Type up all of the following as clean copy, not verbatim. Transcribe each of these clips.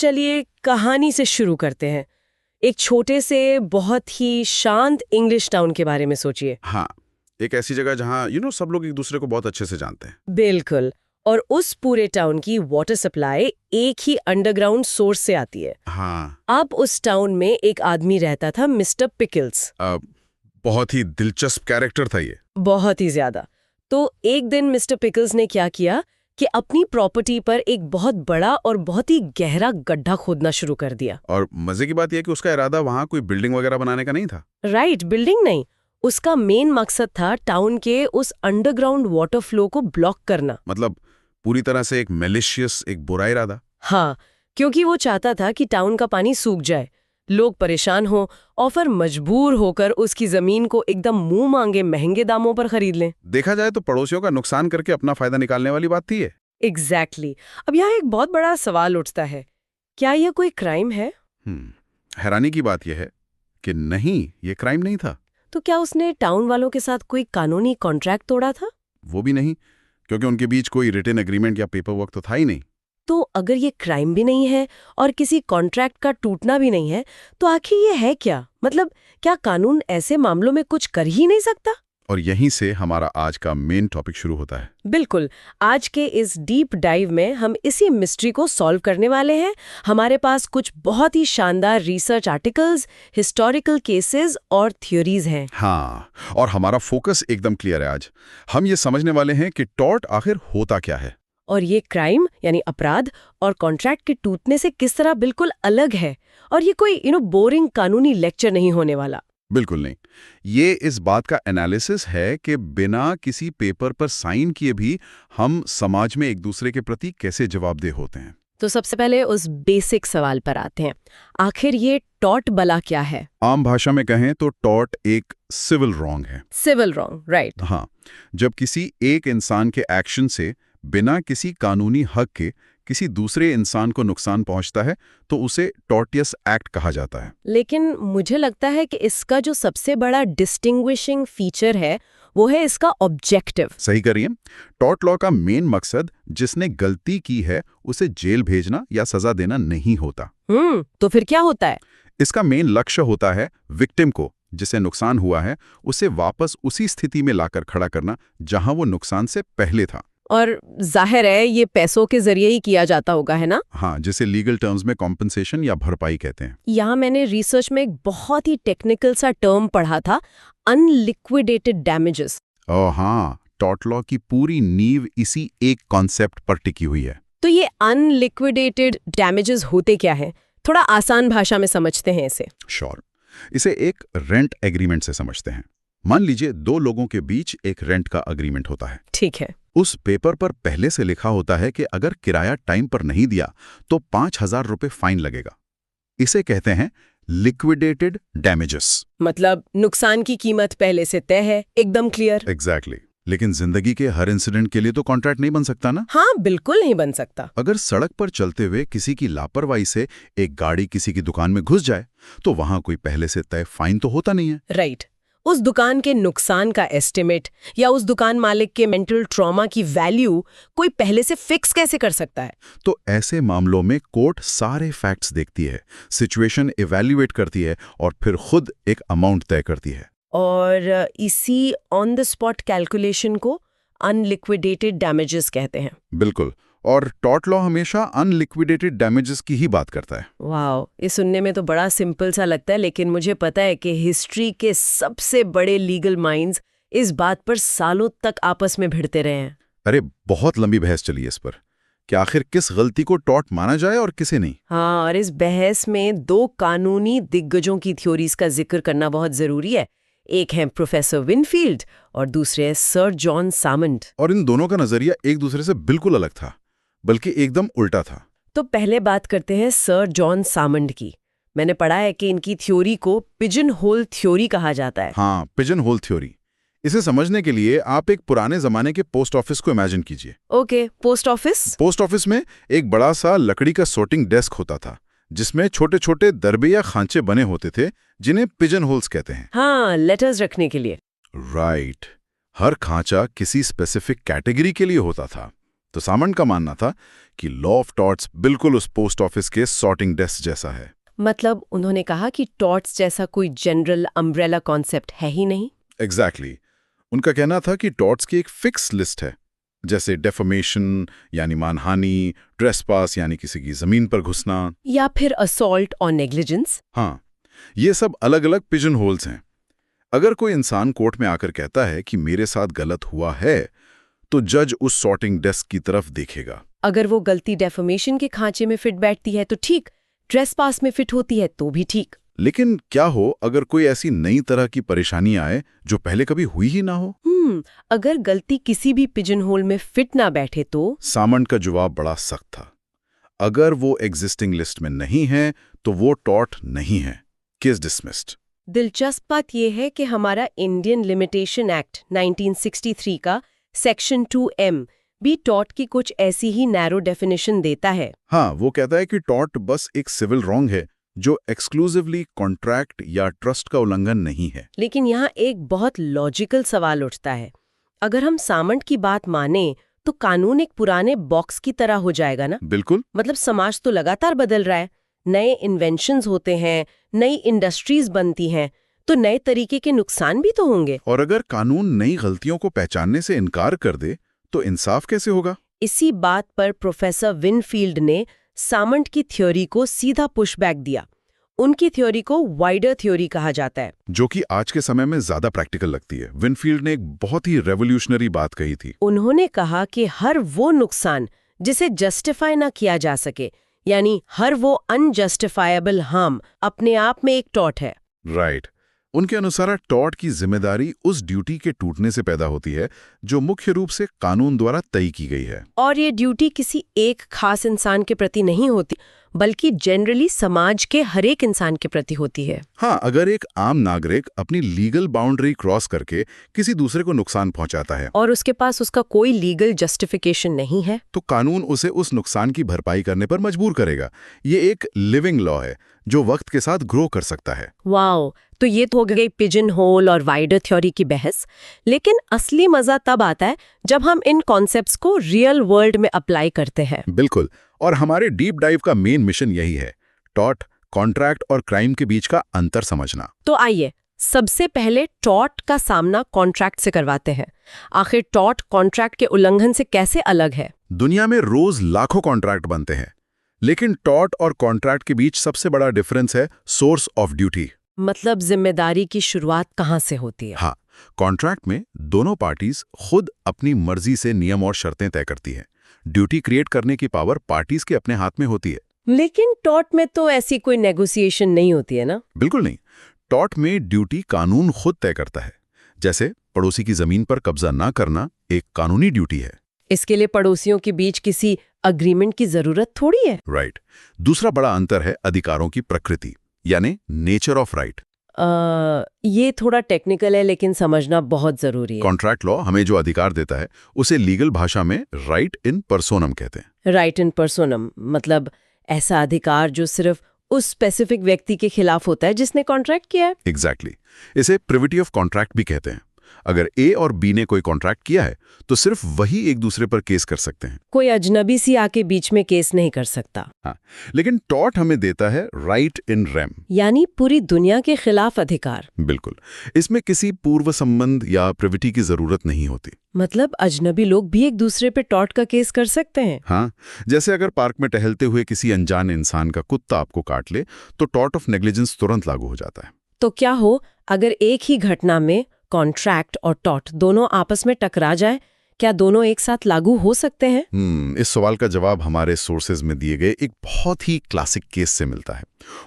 चलिए कहानी से शुरू करते हैं। एक छोटे से बहुत ही शांत इंग्लिश टाउन के बारे में सोचिए। हाँ, एक ऐसी जगह जहाँ सब लोग एक दूसरे को बहुत अच्छे से जानते हैं। बिल्कुल। और उस पूरे टाउन की वाटर सप्लाई एक ही अंडरग्राउंड सोर्स से आती है। हाँ। अब उस टाउन में एक आदमी रहता था, मिस्टर पिकल्स। बहुत ही दिलचस्प कैरेक्टर था ये। बहुत ही ज्यादा। तो एक दिन मिस्टर पिकल्स ने क्या किया कि अपनी प्रॉपर्टी पर एक बहुत बड़ा और बहुत ही गहरा गड्ढा खोदना शुरू कर दिया। और मजे की बात यह कि उसका इरादा वहाँ कोई बिल्डिंग वगैरह बनाने का नहीं था। राइट, बिल्डिंग नहीं। उसका मेन मकसद था टाउन के उस अंडरग्राउंड वाटर फ्लो को ब्लॉक करना। मतलब पूरी तरह से एक मैलिशियस, एक बुरा इरादा। हाँ, क्योंकि वो चाहता था कि टाउन का पानी सूख जाए, लोग परेशान हो और फिर मजबूर होकर उसकी जमीन को एकदम मुंह मांगे महंगे दामों पर खरीद लें। देखा जाए तो पड़ोसियों का नुकसान करके अपना फायदा निकालने वाली बात थी ये। एग्जैक्टली। अब यहाँ एक बहुत बड़ा सवाल उठता है, क्या यह कोई क्राइम है? हैरानी की बात यह है कि नहीं, ये क्राइम नहीं था। तो क्या उसने टाउन वालों के साथ कोई कानूनी कॉन्ट्रैक्ट तोड़ा था? वो भी नहीं, क्योंकि उनके बीच कोई रिटन एग्रीमेंट या पेपर वर्क तो था ही नहीं। तो अगर ये क्राइम भी नहीं है और किसी कॉन्ट्रैक्ट का टूटना भी नहीं है, तो आखिर ये है क्या? मतलब क्या कानून ऐसे मामलों में कुछ कर ही नहीं सकता? और यहीं से हमारा आज का मेन टॉपिक शुरू होता है। बिल्कुल। आज के इस डीप डाइव में हम इसी मिस्ट्री को सॉल्व करने वाले हैं। हमारे पास कुछ बहुत ही शानदार रिसर्च आर्टिकल्स, हिस्टोरिकल केसेस और थ्योरीज हैं। हाँ, और हमारा फोकस एकदम क्लियर है आज। हम ये समझने वाले हैं कि टॉर्ट आखिर होता क्या है, और ये क्राइम यानी अपराध और कॉन्ट्रैक्ट के टूटने से किस तरह बिल्कुल अलग है। और ये कोई बोरिंग कानूनी लेक्चर नहीं होने वाला। बिल्कुल नहीं। ये इस बात का एनालिसिस है कि बिना किसी पेपर पर साइन किए भी हम समाज में एक दूसरे के प्रति कैसे जवाबदेह होते हैं। तो सबसे पहले उस बेसिक सवाल पर आते हैं, आखिर ये टॉर्ट भला क्या है? आम भाषा में कहें तो टॉर्ट एक सिविल रॉन्ग है। Civil wrong, right. हाँ, जब किसी एक इंसान के एक्शन से बिना किसी कानूनी हक के किसी दूसरे इंसान को नुकसान पहुंचता है तो उसे टॉर्टियस एक्ट कहा जाता है। लेकिन मुझे लगता है कि इसका जो सबसे बड़ा डिस्टिंग्विशिंग फीचर है वो है इसका ऑब्जेक्टिव। सही करिए। टॉर्ट लॉ का मेन मकसद जिसने गलती की है उसे जेल भेजना या सजा देना नहीं होता। तो फिर क्या होता है? इसका मेन लक्ष्य होता है विक्टिम को, जिसे नुकसान हुआ है, उसे वापस उसी स्थिति में लाकर खड़ा करना जहां वो नुकसान से पहले था। और जाहिर है ये पैसों के जरिए ही किया जाता होगा, है ना? हाँ, जिसे लीगल टर्म्स में कॉम्पनसेशन या भरपाई कहते हैं। यहाँ मैंने रिसर्च में एक बहुत ही टेक्निकल सा टर्म पढ़ा था, अनलिक्विडेटेड डैमेजेस। ओह हाँ, टॉर्ट लॉ की पूरी नींव इसी एक कॉन्सेप्ट पर टिकी हुई है। तो ये अनलिक्विडेटेड डैमेजेस होते क्या हैं? थोड़ा आसान भाषा में समझते हैं इसे। श्योर। इसे एक रेंट एग्रीमेंट से समझते हैं। मान लीजिए दो लोगों के बीच एक रेंट का एग्रीमेंट होता है। ठीक है। उस पेपर पर पहले से लिखा होता है कि अगर किराया टाइम पर नहीं दिया तो 5,000 रुपए फाइन लगेगा। इसे कहते हैं लिक्विडेटेड डैमेजेस। मतलब नुकसान की कीमत पहले से तय है, एकदम क्लियर। एग्जैक्टली। लेकिन जिंदगी के हर इंसिडेंट के लिए तो कॉन्ट्रैक्ट नहीं बन सकता ना। हाँ, बिल्कुल नहीं बन सकता। अगर सड़क पर चलते हुए किसी की लापरवाही से एक गाड़ी किसी की दुकान में घुस जाए तो वहां कोई पहले से तय फाइन तो होता नहीं है। राइट। उस दुकान के नुकसान का एस्टिमेट या उस दुकान मालिक के मेंटल ट्रॉमा की वैल्यू कोई पहले से फिक्स कैसे कर सकता है? तो ऐसे मामलों में कोर्ट सारे फैक्ट्स देखती है, सिचुएशन इवैल्यूएट करती है और फिर खुद एक अमाउंट तय करती है। और इसी ऑन द स्पॉट कैलकुलेशन को अनलिक्विडेटेड डैमेजेस कहते हैं। बिल्कुल। और टॉर्ट लॉ हमेशा अनलिक्विडेटेड डैमेजेस की ही बात करता है। वाओ, ये सुनने में तो बड़ा सिंपल सा लगता है, लेकिन मुझे पता है कि हिस्ट्री के सबसे बड़े लीगल माइंड्स इस बात पर सालों तक आपस में भिड़ते रहे हैं। अरे बहुत लंबी बहस चली है इस पर कि आखिर किस गलती को टॉर्ट माना जाए और किसे नहीं। हाँ, और इस बहस में दो कानूनी दिग्गजों की थ्योरीज का जिक्र करना बहुत जरूरी है। एक है प्रोफेसर विनफील्ड और दूसरे है सर जॉन सामंड। और इन दोनों का नजरिया एक दूसरे से बिल्कुल अलग था, बल्कि एकदम उल्टा था। तो पहले बात करते हैं सर जॉन सामंड की। मैंने पढ़ा है कि इनकी थ्योरी को पिजन होल थ्योरी कहा जाता है। हाँ, पिजन होल थ्योरी। इसे समझने के लिए आप एक पुराने जमाने के पोस्ट ऑफिस को इमेजिन कीजिए। Okay, post office. Post office में एक बड़ा सा लकड़ी का सोर्टिंग डेस्क होता था, जिसमें छोटे छोटे दरबे या खांचे बने होते थे, जिन्हें पिजन होल्स कहते हैं। हाँ, लेटर्स रखने के लिए। राइट। हर खांचा किसी स्पेसिफिक कैटेगरी के लिए होता था। तो सामंत का मानना था कि लॉ ऑफ टॉर्ट्स बिल्कुल उस पोस्ट ऑफिस के सॉर्टिंग डेस्क जैसा है। मतलब उन्होंने कहा कि टॉर्ट्स जैसा कोई जनरल अम्ब्रेला कॉन्सेप्ट है ही नहीं। एग्जैक्टली। उनका कहना था कि टॉर्ट्स की एक फिक्स लिस्ट है, जैसे डेफमेशन यानी मानहानि, ट्रेसपास यानी किसी की जमीन पर घुसना, या फिर असॉल्ट और नेग्लिजेंस। हाँ, ये सब अलग अलग पिजन होल्स हैं। अगर कोई इंसान कोर्ट में आकर कहता है कि मेरे साथ गलत हुआ है, तो जज उस सॉर्टिंग डेस्क की तरफ देखेगा। अगर वो गलती डेफमेशन के खांचे में फिट बैठती है तो ठीक, ट्रेसपास में फिट होती है तो भी ठीक। लेकिन क्या हो अगर कोई ऐसी नई तरह की परेशानी आए जो पहले कभी हुई ही ना हो? अगर गलती किसी भी पिजन होल में फिट ना बैठे तो? सामंत का जवाब बड़ा सख्त था। अगर वो एग्जिस्टिंग लिस्ट में नहीं है तो वो टॉर्ट नहीं है। Case dismissed. दिलचस्प बात यह है कि हमारा इंडियन लिमिटेशन एक्ट 1963 का सेक्शन 2M भी टॉर्ट की कुछ ऐसी ही नैरो डेफिनेशन देता है। हाँ, वो कहता है कि टॉर्ट बस एक सिविल रॉन्ग है जो एक्सक्लूसिवली कॉन्ट्रैक्ट या ट्रस्ट का उल्लंघन नहीं है। लेकिन यहाँ एक बहुत लॉजिकल सवाल उठता है। अगर हम सामंत की बात माने तो कानून एक पुराने बॉक्स की तरह हो जाएगा ना? बिल्कुल। मतलब समाज तो लगातार बदल रहा है, नए इन्वेंशंस होते हैं, नई इंडस्ट्रीज बनती हैं, तो नए तरीके के नुकसान भी तो होंगे। और अगर कानून नई गलतियों को पहचानने से इनकार कर दे तो इंसाफ कैसे होगा? इसी बात पर प्रोफेसर विनफील्ड ने सामंत की थ्योरी को सीधा पुशबैक दिया। उनकी थ्योरी को वाइडर थ्योरी कहा जाता है, जो कि आज के समय में ज्यादा प्रैक्टिकल लगती है। विनफील्ड ने एक बहुत ही रेवोल्यूशनरी बात कही थी। उन्होंने कहा कि हर वो नुकसान जिसे जस्टिफाई ना किया जा सके, यानी हर वो अनजस्टिफाएबल हार्म, अपने आप में एक टॉर्ट है। राइट। उनके अनुसार टॉर्ट की जिम्मेदारी उस ड्यूटी के टूटने से पैदा होती है जो मुख्य रूप से कानून द्वारा तय की गई है। और ये ड्यूटी किसी एक खास इंसान के प्रति नहीं होती, बल्कि जनरली समाज के हर एक इंसान के प्रति होती है। हाँ, अगर एक आम नागरिक अपनी लीगल बाउंड्री क्रॉस करके किसी दूसरे को नुकसान पहुंचाता है और उसके पास उसका कोई लीगल जस्टिफिकेशन नहीं है, तो कानून उसे उस नुकसान की भरपाई करने पर मजबूर करेगा। ये एक लिविंग लॉ है जो वक्त के साथ ग्रो कर सकता है। वाओ, तो ये तो हो गई पिजन होल और वाइडर थ्योरी की बहस। लेकिन असली मजा तब आता है जब हम इन कॉन्सेप्ट्स को रियल वर्ल्ड में अप्लाई करते हैं। बिल्कुल, और हमारे डीप डाइव का मेन मिशन यही है, टॉर्ट, कॉन्ट्रैक्ट और क्राइम के बीच का अंतर समझना। तो आइए सबसे पहले टॉर्ट का सामना कॉन्ट्रैक्ट से करवाते हैं। आखिर टॉर्ट कॉन्ट्रैक्ट के उल्लंघन से कैसे अलग है? दुनिया में रोज लाखों कॉन्ट्रैक्ट बनते हैं, लेकिन टॉर्ट और कॉन्ट्रैक्ट के बीच सबसे बड़ा डिफरेंस है सोर्स ऑफ ड्यूटी। मतलब जिम्मेदारी की शुरुआत कहाँ से होती है? हाँ, कॉन्ट्रैक्ट में दोनों पार्टीज खुद अपनी मर्जी से नियम और शर्तें तय करती हैं। ड्यूटी क्रिएट करने की पावर पार्टीज के अपने हाथ में होती है। लेकिन टॉर्ट में तो ऐसी कोई नेगोशिएशन नहीं होती है ना? बिल्कुल नहीं। टॉर्ट में ड्यूटी कानून खुद तय करता है। जैसे पड़ोसी की जमीन पर कब्जा ना करना एक कानूनी ड्यूटी है। इसके लिए पड़ोसियों के बीच किसी अग्रीमेंट की जरूरत थोड़ी है। राइट। दूसरा बड़ा अंतर है अधिकारों की प्रकृति, यानी नेचर ऑफ राइट। ये थोड़ा टेक्निकल है, लेकिन समझना बहुत जरूरी है। कॉन्ट्रैक्ट लॉ हमें जो अधिकार देता है उसे लीगल भाषा में राइट इन पर्सोनम कहते हैं। राइट इन पर्सोनम मतलब ऐसा अधिकार जो सिर्फ उस स्पेसिफिक व्यक्ति के खिलाफ होता है जिसने कॉन्ट्रैक्ट किया है। एग्जैक्टली। इसे प्रिविटी ऑफ कॉन्ट्रैक्ट भी कहते हैं। अगर ए और बी ने कोई कॉन्ट्रैक्ट किया है तो सिर्फ वही एक दूसरे पर केस कर सकते हैं। कोई अजनबी सी आके बीच में केस नहीं कर सकता। हाँ, लेकिन टॉर्ट हमें देता है राइट इन रेम, यानी पूरी दुनिया के खिलाफ अधिकार। बिल्कुल। इसमें किसी पूर्व संबंध या प्रिविटी की जरूरत नहीं होती। मतलब अजनबी लोग भी एक दूसरे पे टॉर्ट का केस कर सकते हैं। हाँ, जैसे अगर पार्क में टहलते हुए किसी अनजान इंसान का कुत्ता आपको काट ले तो टॉर्ट ऑफ नेग्लिजेंस तुरंत लागू हो जाता है। तो क्या हो अगर एक ही घटना में कॉन्ट्रैक्ट और टॉर्ट दोनों आपस में टकरा जाए, क्या दोनों एक साथ लागू हो सकते हैं? इस सवाल का जवाब हमारे सोर्सेज में दिए गए एक बहुत ही क्लासिक केस से मिलता है।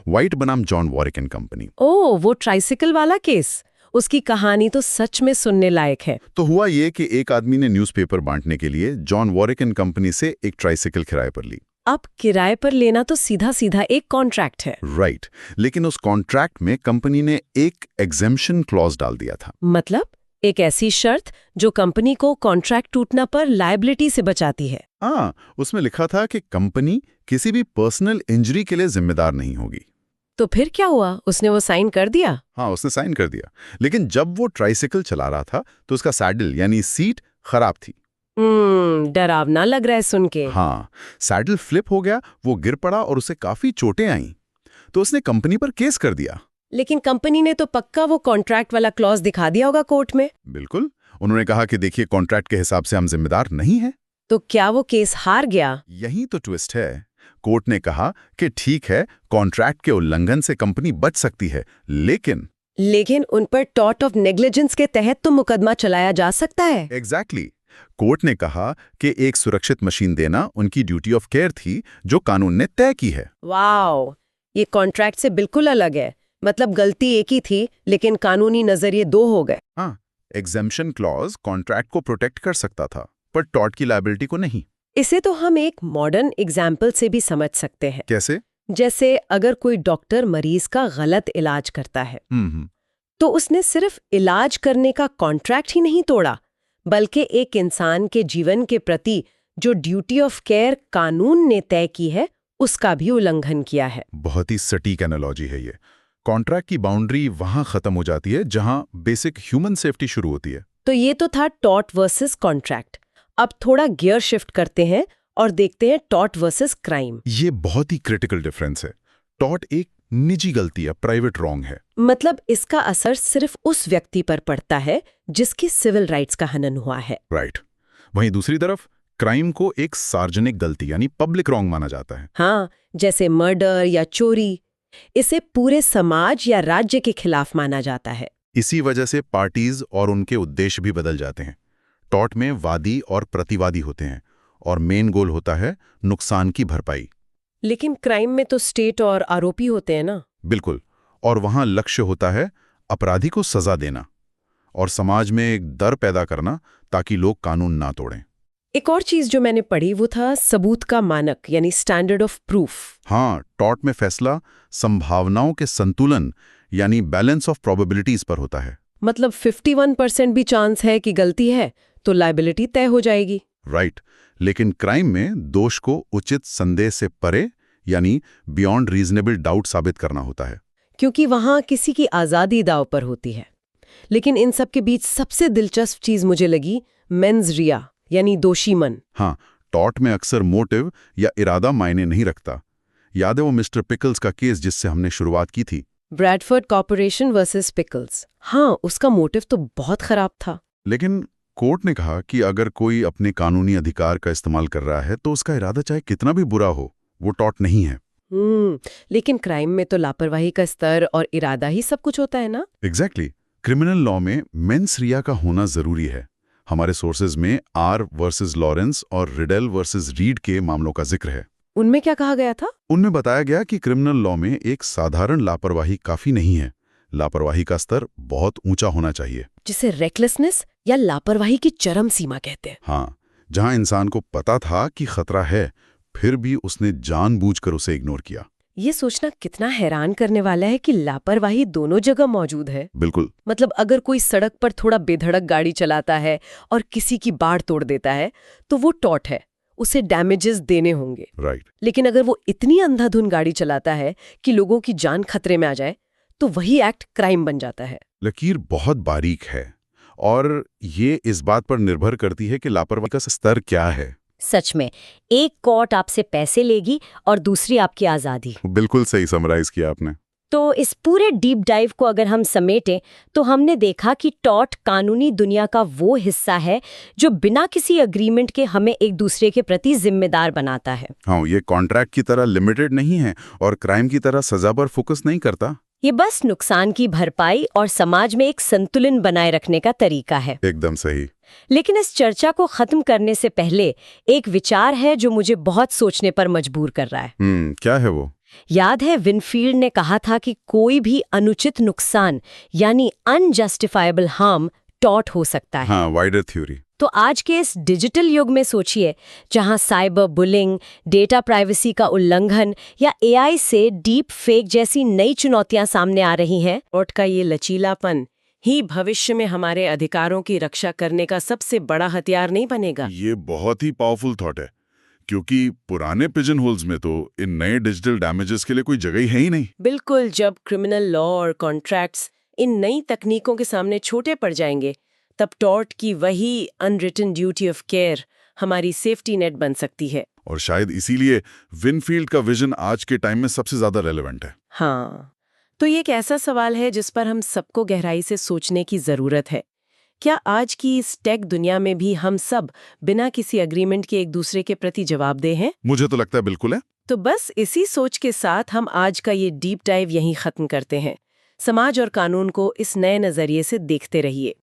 व्हाइट बनाम जॉन वॉरिक एंड कंपनी। ओह, वो ट्राइसिकल वाला केस। उसकी कहानी तो सच में सुनने लायक है। तो हुआ ये कि एक आदमी ने न्यूज़पेपर बांटने के लिए जॉन वॉरिक एंड कंपनी से एक ट्राइसिकल किराए पर ली। अब किराए पर लेना तो सीधा सीधा एक कॉन्ट्रैक्ट है। राइट। लेकिन उस कॉन्ट्रैक्ट में कंपनी ने एक एग्जेम्पशन क्लॉज डाल दिया था। मतलब एक ऐसी शर्त जो कंपनी को कॉन्ट्रैक्ट टूटना पर लायबिलिटी से बचाती है। हाँ, उसमें लिखा था कि कंपनी किसी भी पर्सनल इंजरी के लिए जिम्मेदार नहीं होगी। तो फिर क्या हुआ? उसने वो साइन कर दिया? हाँ, उसने साइन कर दिया। लेकिन जब वो ट्राइसिकल चला रहा था तो उसका सैडल यानी सीट खराब थी। डरावना लग रहा है सुन के। हाँ, सैडल फ्लिप हो गया, वो गिर पड़ा और उसे काफी चोटें आईं। तो उसने कंपनी पर केस कर दिया। लेकिन कंपनी ने तो पक्का वो कॉन्ट्रैक्ट वाला क्लॉज दिखा दिया होगा कोर्ट में। बिल्कुल, उन्होंने कहा कि देखिए कॉन्ट्रैक्ट के हिसाब से हम जिम्मेदार नहीं हैं। तो क्या वो केस हार गया? यही तो ट्विस्ट है। कोर्ट ने कहा कि ठीक है, कॉन्ट्रैक्ट के उल्लंघन से कंपनी बच सकती है, लेकिन उन पर टॉर्ट ऑफ नेग्लिजेंस के तहत तो मुकदमा चलाया जा सकता है। एग्जैक्टली। कोर्ट ने कहा कि एक सुरक्षित मशीन देना उनकी ड्यूटी ऑफ केयर थी, जो कानून ने तय की है। वाओ, ये कॉन्ट्रैक्ट से बिल्कुल अलग है। मतलब गलती एक ही थी, लेकिन कानूनी नजरिए दो हो गए। हाँ, एग्जेम्पशन क्लॉज कॉन्ट्रैक्ट को प्रोटेक्ट कर सकता था, पर टॉर्ट की लायबिलिटी को नहीं। इसे तो हम एक मॉडर्न एग्जाम्पल से भी समझ सकते हैं। कैसे? जैसे अगर कोई डॉक्टर मरीज का गलत इलाज करता है, तो उसने सिर्फ इलाज करने का कॉन्ट्रैक्ट ही नहीं तोड़ा, बल्कि एक इंसान के जीवन के प्रति जो ड्यूटी ऑफ केयर कानून ने तय की है, उसका भी उल्लंघन किया है। बहुत ही सटीक एनालॉजी है ये। कॉन्ट्रैक्ट की बाउंड्री वहां खत्म हो जाती है जहां बेसिक ह्यूमन सेफ्टी शुरू होती है। तो ये तो था टॉर्ट वर्सेस कॉन्ट्रैक्ट। अब थोड़ा गियर शिफ्ट करते हैं और देखते हैं टॉर्ट वर्सेस क्राइम। ये बहुत ही क्रिटिकल डिफरेंस है। टॉर्ट एक निजी गलती है, प्राइवेट रॉन्ग है। मतलब इसका असर सिर्फ उस व्यक्ति पर पड़ता है जिसकी सिविल राइट्स का हनन हुआ है। राइट। वहीं दूसरी तरफ क्राइम को एक सार्वजनिक गलती यानी पब्लिक रॉन्ग माना जाता है। हाँ, जैसे मर्डर या चोरी, इसे पूरे समाज या राज्य के खिलाफ माना जाता है। इसी वजह से पार्टीज और उनके उद्देश्य भी बदल जाते हैं। टॉर्ट में वादी और प्रतिवादी होते हैं और मेन गोल होता है नुकसान की भरपाई। लेकिन क्राइम में तो स्टेट और आरोपी होते हैं ना। बिल्कुल, और वहां लक्ष्य होता है अपराधी को सजा देना और समाज में एक डर पैदा करना ताकि लोग कानून ना तोड़ें। एक और चीज जो मैंने पढ़ी वो था सबूत का मानक यानी स्टैंडर्ड ऑफ प्रूफ। हाँ, टॉर्ट में फैसला संभावनाओं के संतुलन यानी बैलेंस ऑफ प्रोबेबिलिटीज पर होता है। मतलब 51% भी चांस है कि गलती है तो लायबिलिटी तय हो जाएगी। राइट। लेकिन क्राइम में दोष को उचित संदेह से परे यानी बियॉन्ड रीजनेबल डाउट साबित करना होता है, क्योंकि वहां किसी की आजादी दांव पर होती है। लेकिन इन सब के बीच सबसे दिलचस्प चीज मुझे लगी मेंस रिया यानी दोषी मन। हाँ, टॉर्ट में अक्सर मोटिव या इरादा मायने नहीं रखता। याद है वो मिस्टर पिकल्स का केस जिससे हमने शुरुआत की थी? Bradford corporation versus pickles. हाँ, उसका मोटिव तो बहुत खराब था। लेकिन कोर्ट ने कहा कि अगर कोई अपने कानूनी अधिकार का इस्तेमाल कर रहा है तो उसका इरादा चाहे कितना भी बुरा हो, वो टॉर्ट नहीं है। लेकिन क्राइम में तो लापरवाही का स्तर और इरादा ही सब कुछ होता है ना। एग्जैक्टली। क्रिमिनल लॉ में मेंस रिया का होना जरूरी है। हमारे सोर्सेज में आर वर्सेस लॉरेंस और रिडेल वर्सेस रीड के मामलों का जिक्र है। उनमें क्या कहा गया था? उनमें बताया गया कि क्रिमिनल लॉ में एक साधारण लापरवाही काफी नहीं है। लापरवाही का स्तर बहुत ऊंचा होना चाहिए, जिसे रेकलेसनेस या लापरवाही की चरम सीमा कहते हैं। हाँ, जहां इंसान को पता था कि खतरा है, फिर भी उसने जानबूझकर उसे इग्नोर किया। ये सोचना कितना हैरान करने वाला है कि लापरवाही दोनों जगह मौजूद है। बिल्कुल। मतलब अगर कोई सड़क पर थोड़ा बेधड़क गाड़ी चलाता है और किसी की बाड़ तोड़ देता है तो वो टॉर्ट है, उसे डैमेजेस देने होंगे। राइट। लेकिन अगर वो इतनी अंधाधुंध गाड़ी चलाता है कि लोगों की जान खतरे में आ जाए तो वही एक्ट क्राइम बन जाता है। लकीर बहुत बारीक है और ये इस बात पर निर्भर करती है कि लापरवाही का स्तर क्या है। सच में, एक कोर्ट आपसे पैसे लेगी और दूसरी आपकी आज़ादी। बिल्कुल सही समराइज किया आपने। तो इस पूरे डीप डाइव को अगर हम समेटें तो हमने देखा कि टॉर्ट कानूनी दुनिया का वो हिस्सा है जो बिना किसी एग्रीमेंट के हमें एक दूसरे के प्रति जिम्मेदार बनाता है। हाँ, ये कॉन्ट्रैक्ट की तरह लिमिटेड नहीं है और क्राइम की तरह सजा पर फोकस नहीं करता। ये बस नुकसान की भरपाई और समाज में एक संतुलन बनाए रखने का तरीका है। एकदम सही। लेकिन इस चर्चा को खत्म करने से पहले एक विचार है जो मुझे बहुत सोचने पर मजबूर कर रहा है। क्या है वो? याद है विनफील्ड ने कहा था कि कोई भी अनुचित नुकसान यानी अनजस्टिफाइबल हार्म टॉर्ट हो सकता है। हाँ, वाइडर थ्योरी। तो आज के इस डिजिटल युग में सोचिए, जहां साइबर बुलिंग, डेटा प्राइवेसी का उल्लंघन या एआई से डीप फेक जैसी नई चुनौतियां सामने आ रही हैं। टॉर्ट का ये लचीलापन ही भविष्य में हमारे अधिकारों की रक्षा करने का सबसे बड़ा हथियार नहीं बनेगा? ये बहुत ही पावरफुल थॉट है, क्योंकि पुराने पिजन होल्स में तो इन नए डिजिटल डैमेजेस के लिए कोई जगह ही है ही नहीं। बिल्कुल, जब क्रिमिनल लॉ और कॉन्ट्रैक्ट्स इन नई तकनीकों के सामने छोटे पड़ जाएंगे तब टॉर्ट की वही अनरिटन ड्यूटी ऑफ केयर हमारी सेफ्टी नेट बन सकती है। और शायद इसीलिए विनफील्ड का विजन आज के टाइम में सबसे ज्यादा रेलेवेंट है। हाँ, तो ये एक ऐसा सवाल है जिस पर हम सबको गहराई से सोचने की जरूरत है। क्या आज की इस टेक दुनिया में भी हम सब बिना किसी एग्रीमेंट के एक दूसरे के प्रति जवाबदेह हैं? मुझे तो लगता है बिल्कुल है। तो बस इसी सोच के साथ हम आज का ये डीप डाइव यहीं खत्म करते हैं। समाज और कानून को इस नए नजरिए से देखते रहिए।